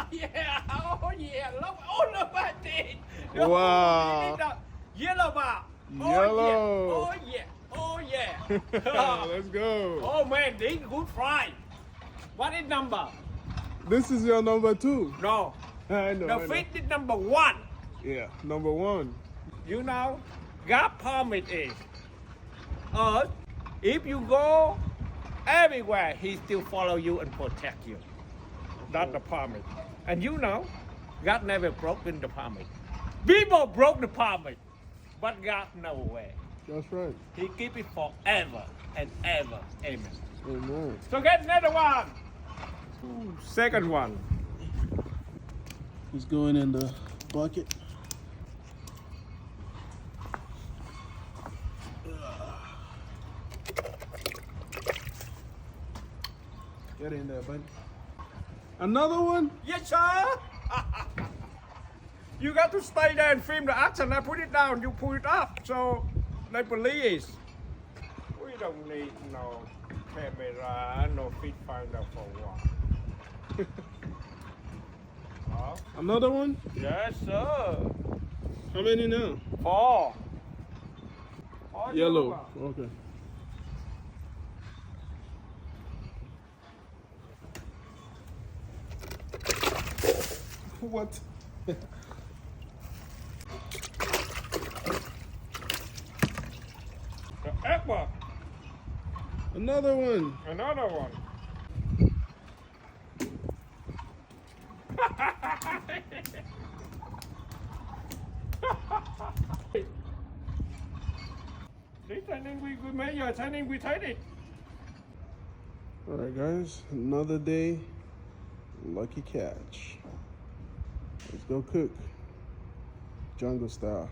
Yeah, oh yeah, look at it. Wow. Yellow bar. Yellow. Oh yeah, oh yeah, oh yeah. Let's go. Oh man, this good fry. What is number? This is your number 2. No, I know. the fish is number 1. Yeah, number 1. You know, God promise is, if you go everywhere, He still follow you and protect you. That's the promise. And you know, God never broken the promise. People broke the promise, but God no way. That's right. He keep it forever and ever. Amen. Amen. So get another one. Second one. It's going in the bucket. Get in there, buddy. Another one? Yes, sir. You got to stay there and film the action. I put it down, you put it up. So they believe. We don't need no camera, no feed finder for what. Another one? Yes, sir. How many now? 4. Yellow. Okay. What? The apple. Another one. Another one. This training we good man, your training we take it. Alright guys, another day. Lucky catch. Let's go cook. Jungle style.